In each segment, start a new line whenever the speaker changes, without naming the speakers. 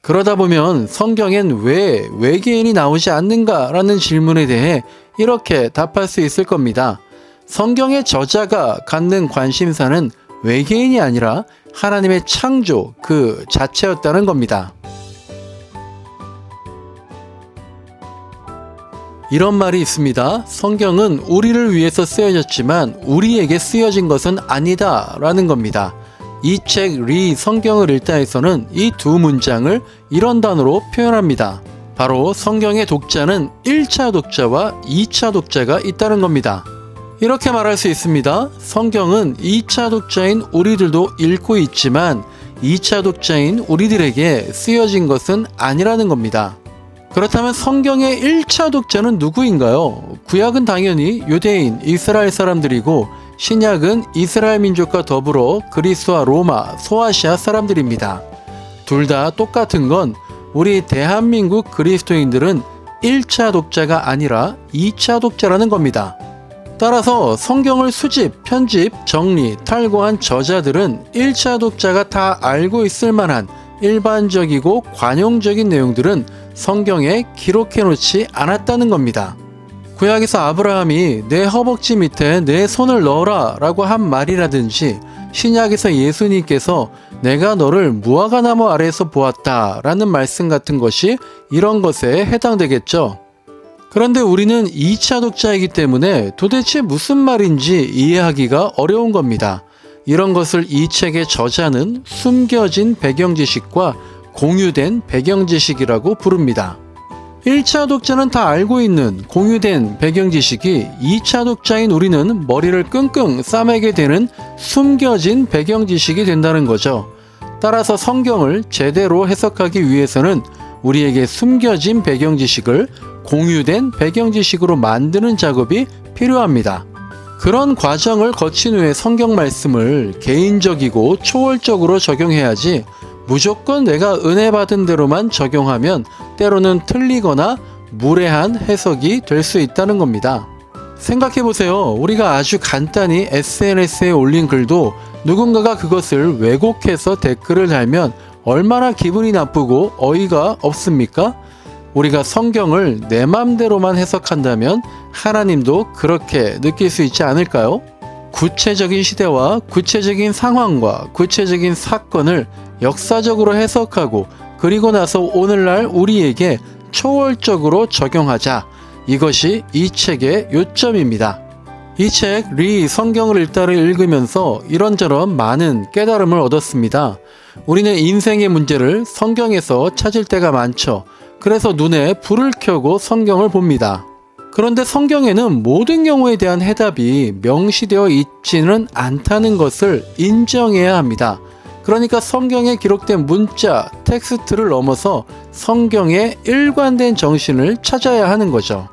그러다 보면 성경엔 왜 외계인이 나오지 않는가라는 질문에 대해 이렇게 답할 수 있을 겁니다. 성경의 저자가 갖는 관심사는 외계인이 아니라 하나님의 창조 그 자체였다는 겁니다. 이런 말이 있습니다. 성경은 우리를 위해서 쓰여졌지만 우리에게 쓰여진 것은 아니다 라는 겁니다. 이 책 리 성경을 읽다에서는 이 두 문장을 이런 단어로 표현합니다. 바로 성경의 독자는 1차 독자와 2차 독자가 있다는 겁니다. 이렇게 말할 수 있습니다. 성경은 2차 독자인 우리들도 읽고 있지만 2차 독자인 우리들에게 쓰여진 것은 아니라는 겁니다. 그렇다면 성경의 1차 독자는 누구인가요? 구약은 당연히 유대인, 이스라엘 사람들이고 신약은 이스라엘 민족과 더불어 그리스와 로마, 소아시아 사람들입니다. 둘 다 똑같은 건 우리 대한민국 그리스도인들은 1차 독자가 아니라 2차 독자라는 겁니다. 따라서 성경을 수집, 편집, 정리, 탈고한 저자들은 1차 독자가 다 알고 있을 만한 일반적이고 관용적인 내용들은 성경에 기록해 놓지 않았다는 겁니다. 구약에서 아브라함이 내 허벅지 밑에 내 손을 넣어라 라고 한 말이라든지 신약에서 예수님께서 내가 너를 무화과나무 아래에서 보았다 라는 말씀 같은 것이 이런 것에 해당되겠죠. 그런데 우리는 2차 독자이기 때문에 도대체 무슨 말인지 이해하기가 어려운 겁니다. 이런 것을 이 책의 저자는 숨겨진 배경지식과 공유된 배경지식이라고 부릅니다. 1차 독자는 다 알고 있는 공유된 배경지식이 2차 독자인 우리는 머리를 끙끙 싸매게 되는 숨겨진 배경지식이 된다는 거죠. 따라서 성경을 제대로 해석하기 위해서는 우리에게 숨겨진 배경지식을 공유된 배경지식으로 만드는 작업이 필요합니다. 그런 과정을 거친 후에 성경 말씀을 개인적이고 초월적으로 적용해야지 무조건 내가 은혜 받은 대로만 적용하면 때로는 틀리거나 무례한 해석이 될 수 있다는 겁니다. 생각해보세요. 우리가 아주 간단히 SNS에 올린 글도 누군가가 그것을 왜곡해서 댓글을 달면 얼마나 기분이 나쁘고 어이가 없습니까? 우리가 성경을 내 맘대로만 해석한다면 하나님도 그렇게 느낄 수 있지 않을까요? 구체적인 시대와 구체적인 상황과 구체적인 사건을 역사적으로 해석하고 그리고 나서 오늘날 우리에게 초월적으로 적용하자. 이것이 이 책의 요점입니다. 이 책 리 성경을 읽다를 읽으면서 이런저런 많은 깨달음을 얻었습니다. 우리는 인생의 문제를 성경에서 찾을 때가 많죠. 그래서 눈에 불을 켜고 성경을 봅니다. 그런데 성경에는 모든 경우에 대한 해답이 명시되어 있지는 않다는 것을 인정해야 합니다. 그러니까 성경에 기록된 문자, 텍스트를 넘어서 성경의 일관된 정신을 찾아야 하는 거죠.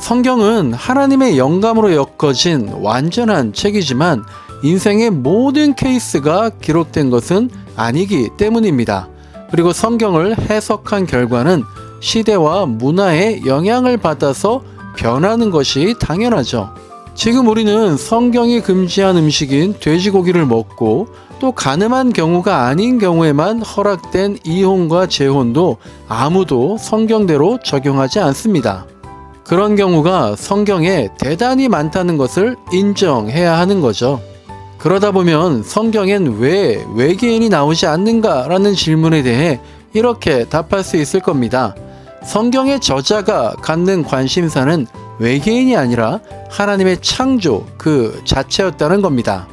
성경은 하나님의 영감으로 엮어진 완전한 책이지만 인생의 모든 케이스가 기록된 것은 아니기 때문입니다. 그리고 성경을 해석한 결과는 시대와 문화의 영향을 받아서 변하는 것이 당연하죠. 지금 우리는 성경이 금지한 음식인 돼지고기를 먹고 또 가늠한 경우가 아닌 경우에만 허락된 이혼과 재혼도 아무도 성경대로 적용하지 않습니다. 그런 경우가 성경에 대단히 많다는 것을 인정해야 하는 거죠. 그러다 보면 성경엔 왜 외계인이 나오지 않는가라는 질문에 대해 이렇게 답할 수 있을 겁니다. 성경의 저자가 갖는 관심사는 외계인이 아니라 하나님의 창조 그 자체였다는 겁니다.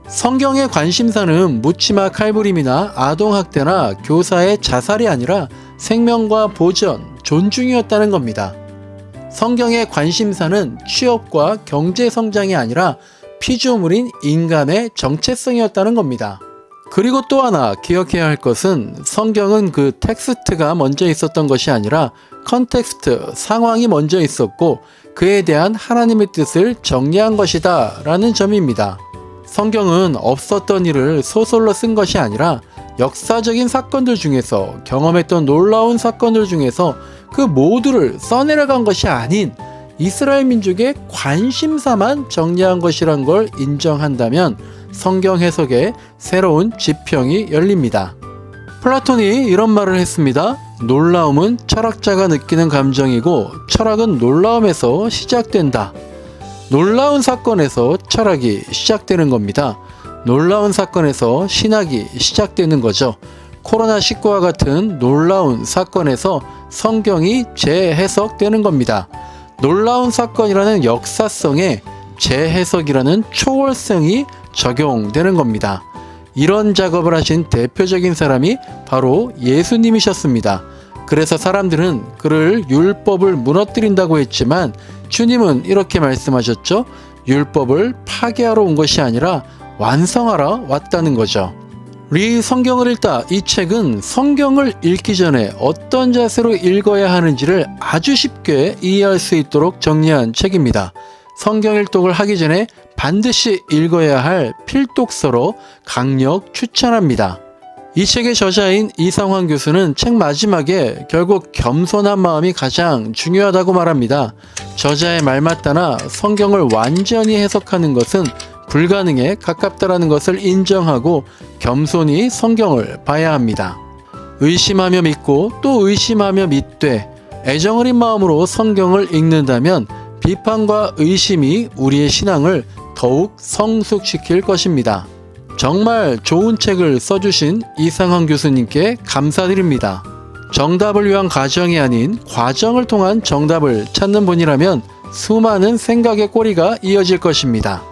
성경의 관심사는 묻지마 칼부림이나 아동학대나 교사의 자살이 아니라 생명과 보전, 존중이었다는 겁니다. 성경의 관심사는 취업과 경제 성장이 아니라 피조물인 인간의 정체성이었다는 겁니다. 그리고 또 하나 기억해야 할 것은 성경은 그 텍스트가 먼저 있었던 것이 아니라 컨텍스트, 상황이 먼저 있었고 그에 대한 하나님의 뜻을 정리한 것이다 라는 점입니다. 성경은 없었던 일을 소설로 쓴 것이 아니라 역사적인 사건들 중에서 경험했던 놀라운 사건들 중에서 그 모두를 써내려간 것이 아닌 이스라엘 민족의 관심사만 정리한 것이란 걸 인정한다면 성경 해석에 새로운 지평이 열립니다. 플라톤이 이런 말을 했습니다. 놀라움은 철학자가 느끼는 감정이고 철학은 놀라움에서 시작된다. 놀라운 사건에서 철학이 시작되는 겁니다. 놀라운 사건에서 신학이 시작되는 거죠. 코로나19와 같은 놀라운 사건에서 성경이 재해석되는 겁니다. 놀라운 사건이라는 역사성에 재해석이라는 초월성이 적용되는 겁니다. 이런 작업을 하신 대표적인 사람이 바로 예수님이셨습니다. 그래서 사람들은 그를 율법을 무너뜨린다고 했지만 주님은 이렇게 말씀하셨죠. 율법을 파괴하러 온 것이 아니라 완성하러 왔다는 거죠. 리 성경을 읽다 이 책은 성경을 읽기 전에 어떤 자세로 읽어야 하는지를 아주 쉽게 이해할 수 있도록 정리한 책입니다. 성경 일독을 하기 전에 반드시 읽어야 할 필독서로 강력 추천합니다. 이 책의 저자인 이상환 교수는 책 마지막에 결국 겸손한 마음이 가장 중요하다고 말합니다. 저자의 말 맞다나 성경을 완전히 해석하는 것은 불가능에 가깝다라는 것을 인정하고 겸손히 성경을 봐야 합니다. 의심하며 믿고 또 의심하며 믿되 애정 어린 마음으로 성경을 읽는다면 비판과 의심이 우리의 신앙을 더욱 성숙시킬 것입니다. 정말 좋은 책을 써주신 이상환 교수님께 감사드립니다. 정답을 위한 과정이 아닌 과정을 통한 정답을 찾는 분이라면 수많은 생각의 꼬리가 이어질 것입니다.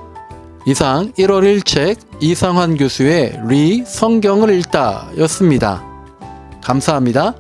이상 1월 1책 이상환 교수의 리 성경을 읽다 였습니다. 감사합니다.